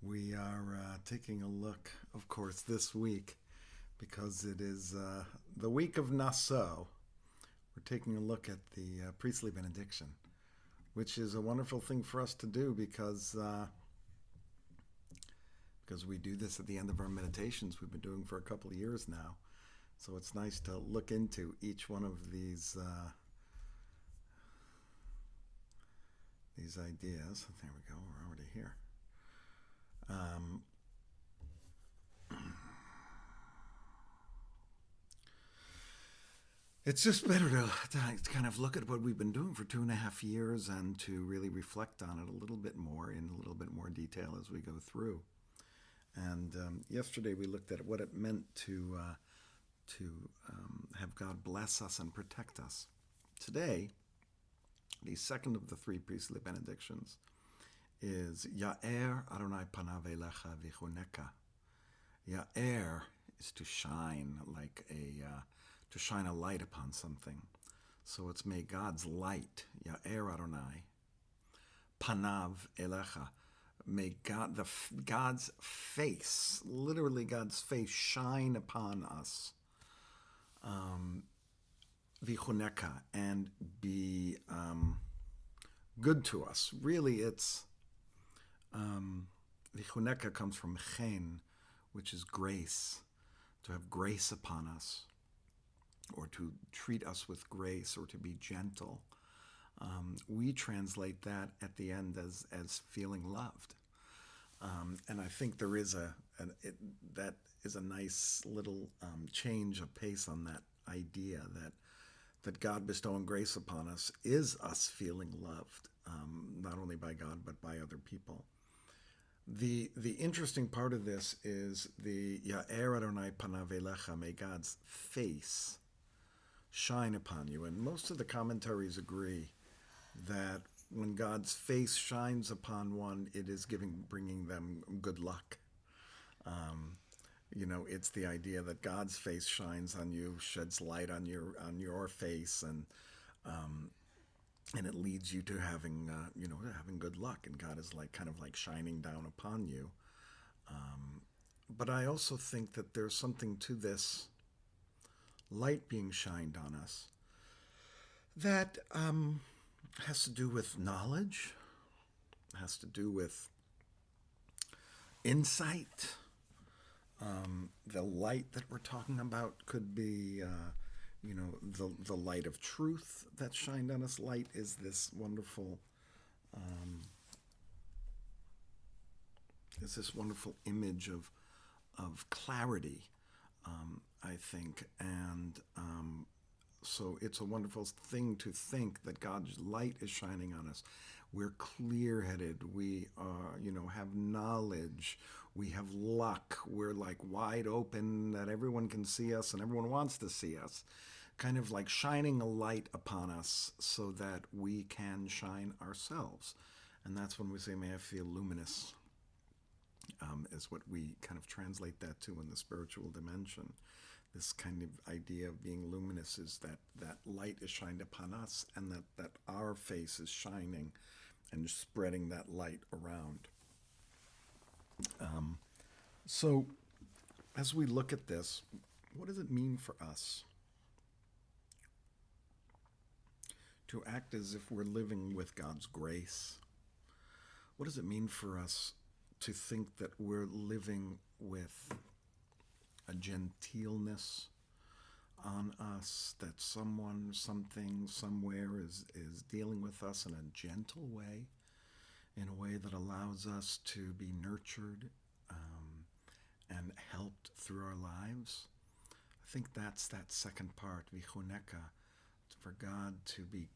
We are taking a look, of course, this week because it is the week of Nassau. We're taking a look at the priestly benediction, which is a wonderful thing for us to do because we do this at the end of our meditations. We've been doing for a couple of years now, so it's nice to look into each one of these ideas. There we go. We're already here. Um, it's just better to kind of look at what we've been doing for 2.5 years and to really reflect on it a little bit more in a little bit more detail as we go through. And yesterday we looked at what it meant to have God bless us and protect us. Today, the second of the three priestly benedictions is Ya'er Adonai panav elecha v'choneka. Ya'er is to shine, to shine a light upon something. So it's may God's light, Ya'er Adonai, panav elecha. May God's face, literally God's face, shine upon us, v'choneka, and be good to us. Really, it's v'choneka comes from chen, which is grace, to have grace upon us, or to treat us with grace, or to be gentle. We translate that at the end as feeling loved. And I think there is that is a nice little change of pace on that idea that God bestowing grace upon us is us feeling loved, not only by God but by other people. The interesting part of this is the Ya'er Adonai panav elecha, may God's face shine upon you. And most of the commentaries agree that when God's face shines upon one, it is bringing them good luck. It's the idea that God's face shines on you, sheds light on your face, and it leads you to having good luck, and God is kind of shining down upon you. But I also think that there's something to this light being shined on us that has to do with knowledge, has to do with insight. The light that we're talking about could be, the light of truth that shined on us. Light is this wonderful, image of clarity, I think, and so it's a wonderful thing to think that God's light is shining on us. We're clear-headed. We have knowledge. We have luck. We're wide open, that everyone can see us and everyone wants to see us. Kind of like shining a light upon us so that we can shine ourselves. And that's when we say, may I feel luminous, is what we kind of translate that to in the spiritual dimension. This kind of idea of being luminous is that light is shined upon us, and that our face is shining and spreading that light around. So as we look at this, what does it mean for us to act as if we're living with God's grace? What does it mean for us to think that we're living with a genteelness on us, that someone, something, somewhere is dealing with us in a gentle way, in a way that allows us to be nurtured and helped through our lives? I think that's that second part, v'choneka, for God to be,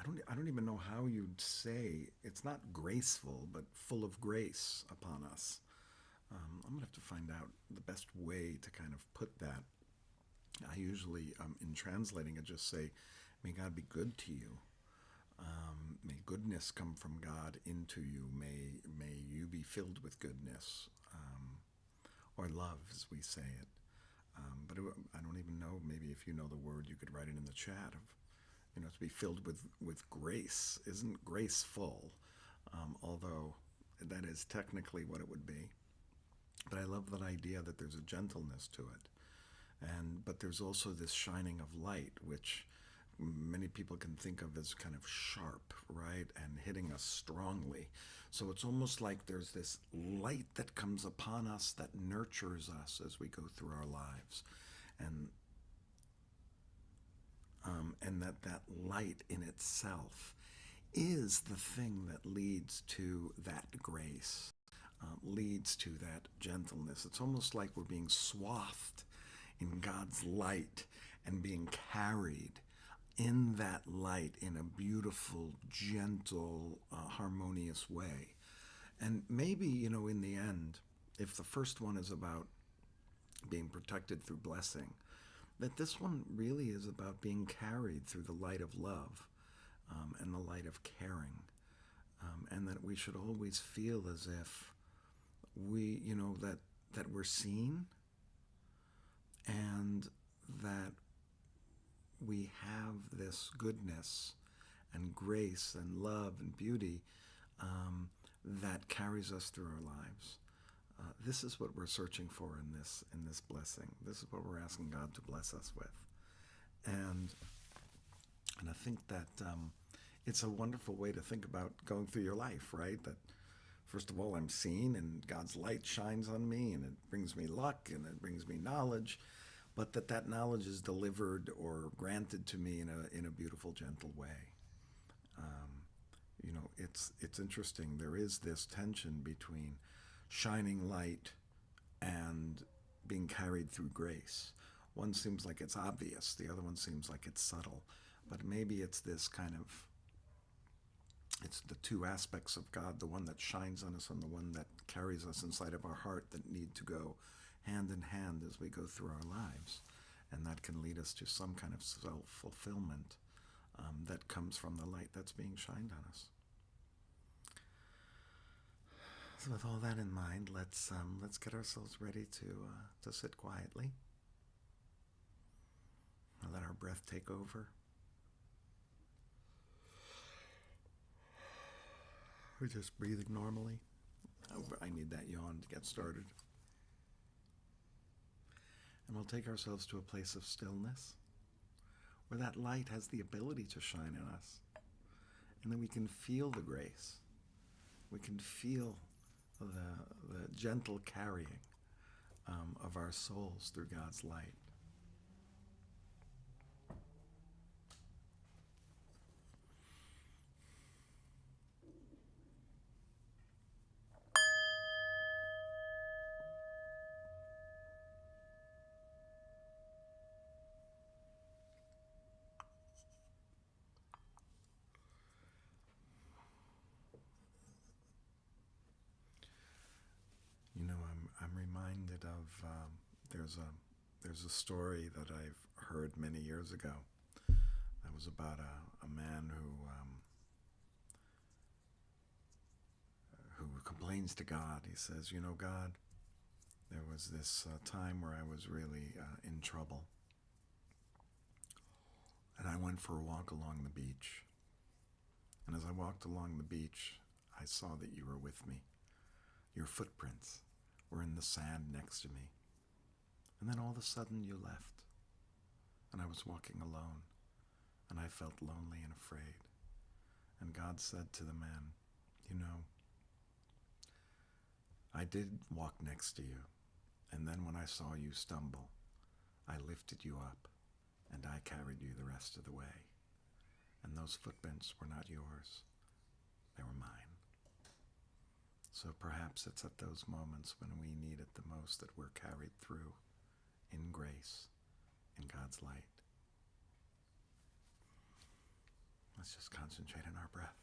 I don't even know how you'd say, it's not graceful, but full of grace upon us. I'm going to have to find out the best way to kind of put that. I usually, in translating it, just say, may God be good to you. May goodness come from God into you. May you be filled with goodness, or love, as we say it. But I don't even know, maybe if you know the word, you could write it in the chat of, to be filled with grace. Isn't graceful, although that is technically what it would be. But I love that idea that there's a gentleness to it. But there's also this shining of light, which many people can think of as kind of sharp, right, and hitting us strongly. So it's almost like there's this light that comes upon us that nurtures us as we go through our lives, and that light in itself is the thing that leads to that grace, leads to that gentleness. It's almost like we're being swathed in God's light and being carried in that light in a beautiful, gentle, harmonious way. And maybe, in the end, if the first one is about being protected through blessing, that this one really is about being carried through the light of love, and the light of caring. And that we should always feel as if we, that we're seen, and that we have this goodness and grace and love and beauty, that carries us through our lives. This is what we're searching for in this blessing. This is what we're asking God to bless us with, and I think that it's a wonderful way to think about going through your life, right? That first of all, I'm seen, and God's light shines on me, and it brings me luck, and it brings me knowledge, but that knowledge is delivered or granted to me in a beautiful, gentle way. It's interesting. There is this tension between shining light and being carried through grace. One seems like it's obvious, the other one seems like it's subtle, but maybe it's this kind of, it's the two aspects of God, the one that shines on us and the one that carries us inside of our heart, that need to go hand in hand as we go through our lives. And that can lead us to some kind of self-fulfillment, that comes from the light that's being shined on us. So with all that in mind, let's get ourselves ready to sit quietly. And let our breath take over. We're just breathing normally. I need that yawn to get started. And we'll take ourselves to a place of stillness, where that light has the ability to shine in us. And then we can feel the grace. We can feel the gentle carrying, of our souls through God's light. I'm reminded of, there's a story that I've heard many years ago. That was about a man who complains to God. He says, God, there was this time where I was really in trouble, and I went for a walk along the beach. And as I walked along the beach, I saw that you were with me. Your footprints were in the sand next to me. And then all of a sudden you left, and I was walking alone, and I felt lonely and afraid. And God said to the man, I did walk next to you, and then when I saw you stumble, I lifted you up, and I carried you the rest of the way. And those footprints were not yours, they were mine. So perhaps it's at those moments when we need it the most that we're carried through in grace, in God's light. Let's just concentrate on our breath.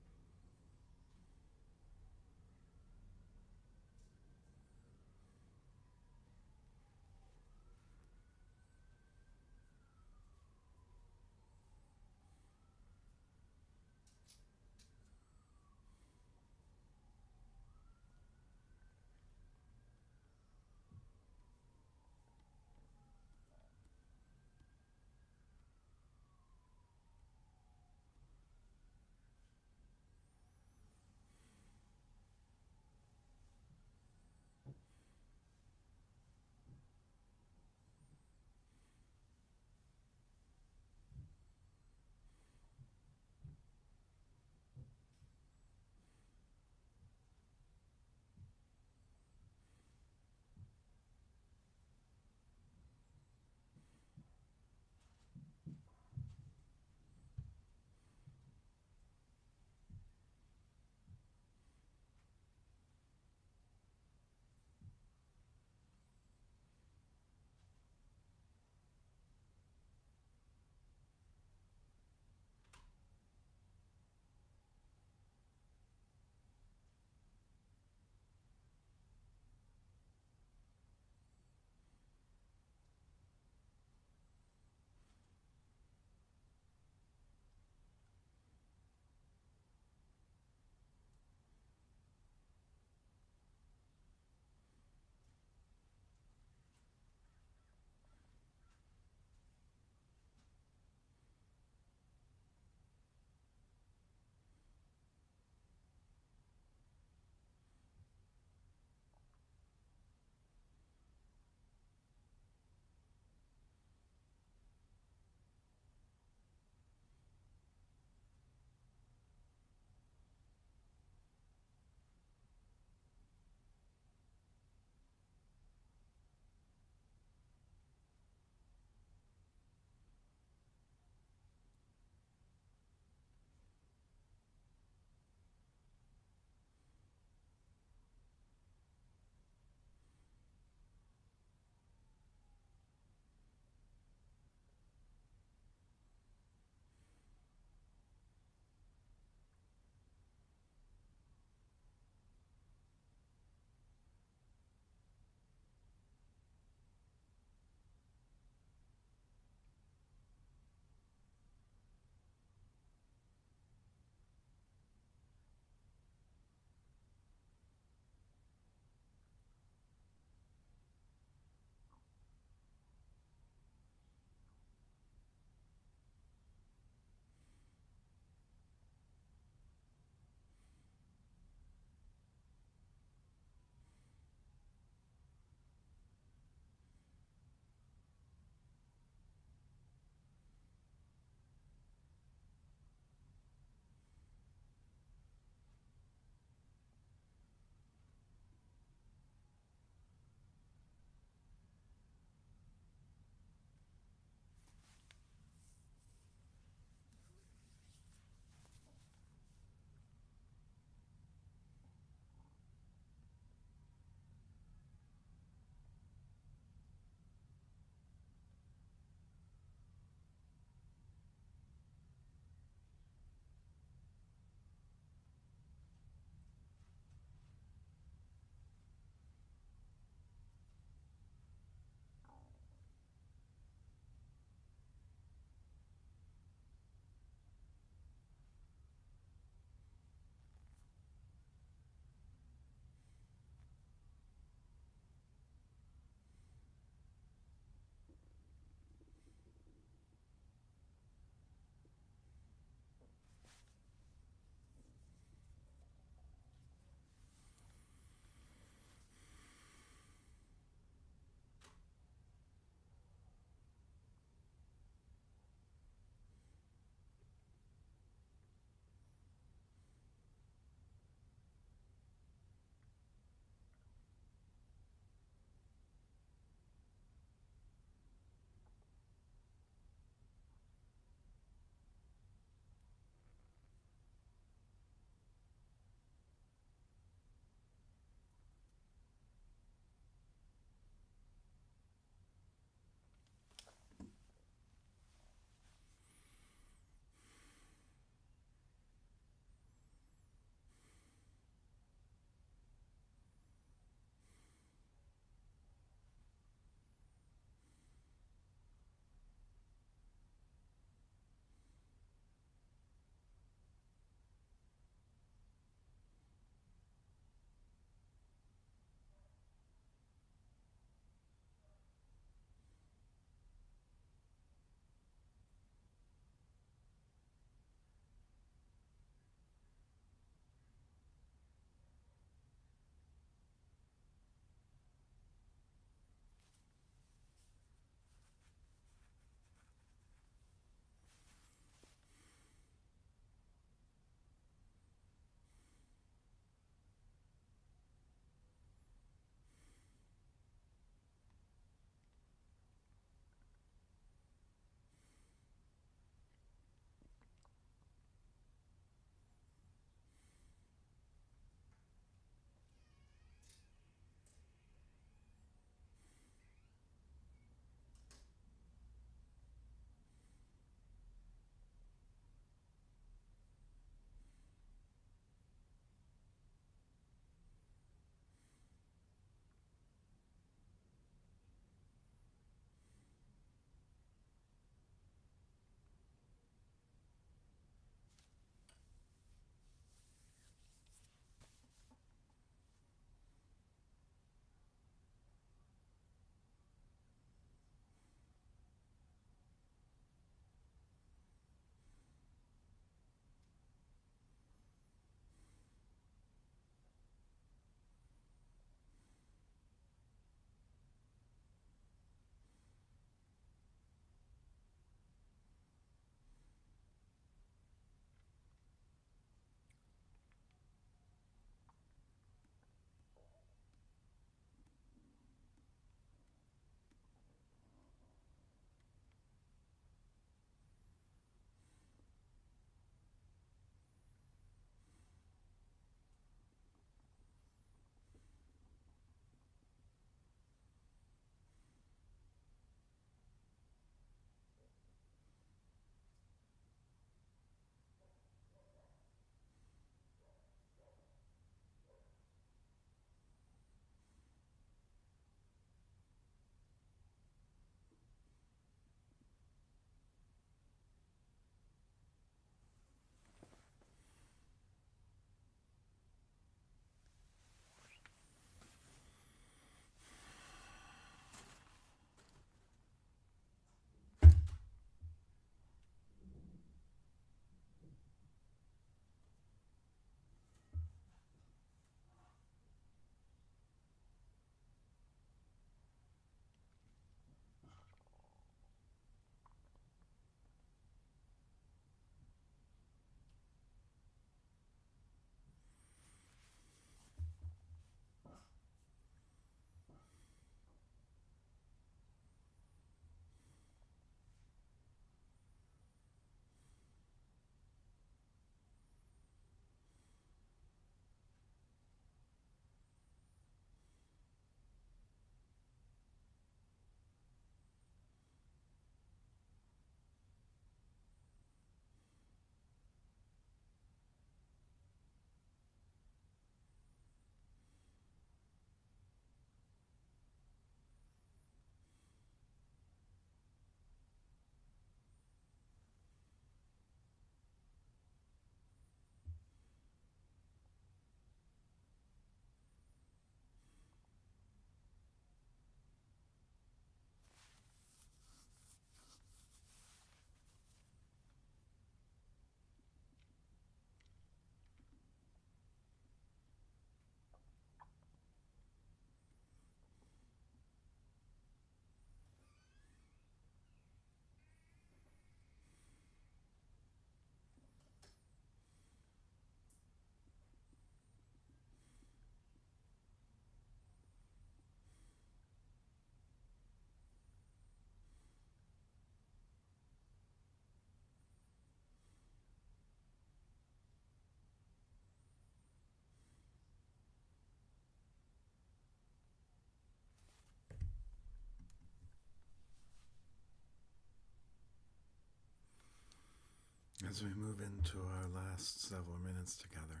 As we move into our last several minutes together,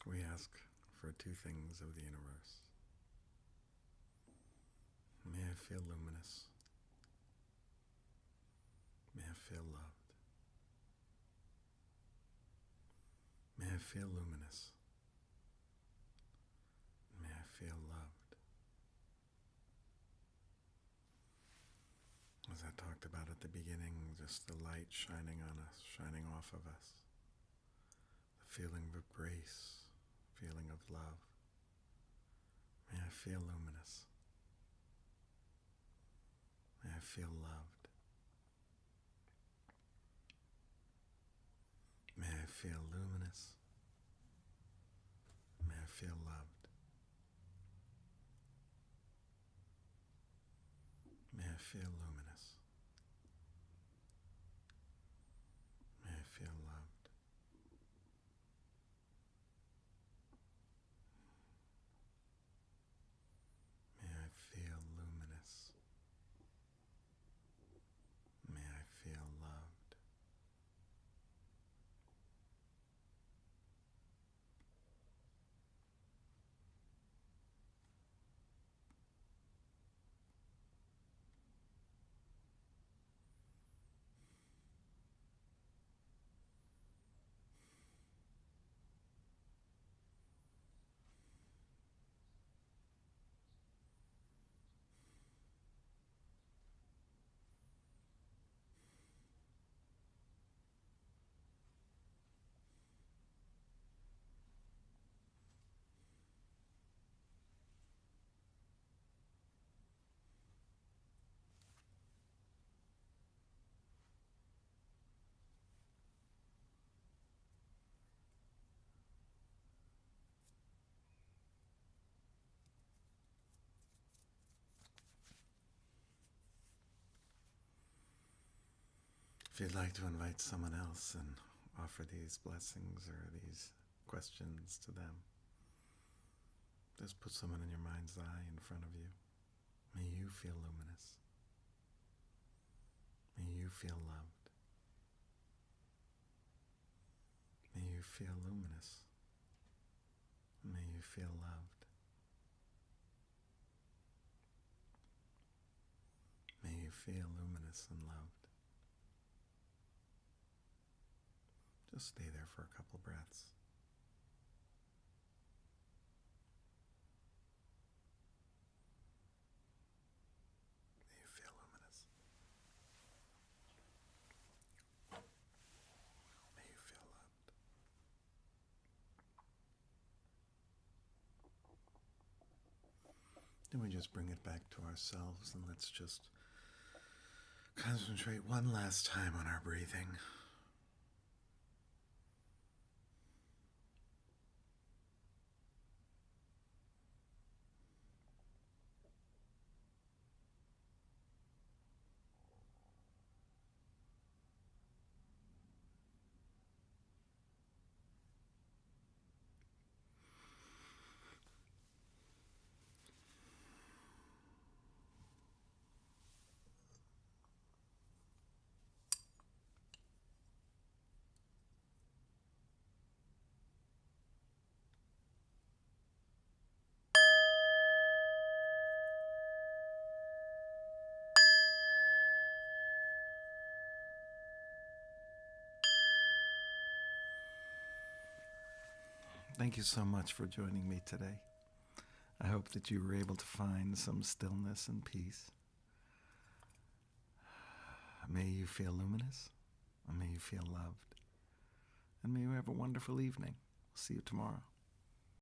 we ask for two things of the universe. May I feel luminous. May I feel loved. May I feel luminous. May I feel loved. As I talked about at the beginning, just the light shining on us, shining off of us. The feeling of grace, feeling of love. May I feel luminous. May I feel loved. May I feel luminous. May I feel loved. May I feel luminous. May I feel loved. May I feel luminous. May I feel loved. If you'd like to invite someone else and offer these blessings or these questions to them, just put someone in your mind's eye in front of you. May you feel luminous. May you feel loved. May you feel luminous. May you feel loved. May you feel luminous and loved. Just stay there for a couple breaths. May you feel luminous. May you feel loved. Then we just bring it back to ourselves and let's just concentrate one last time on our breathing. Thank you so much for joining me today. I hope that you were able to find some stillness and peace. May you feel luminous, and may you feel loved, and may you have a wonderful evening. See you tomorrow.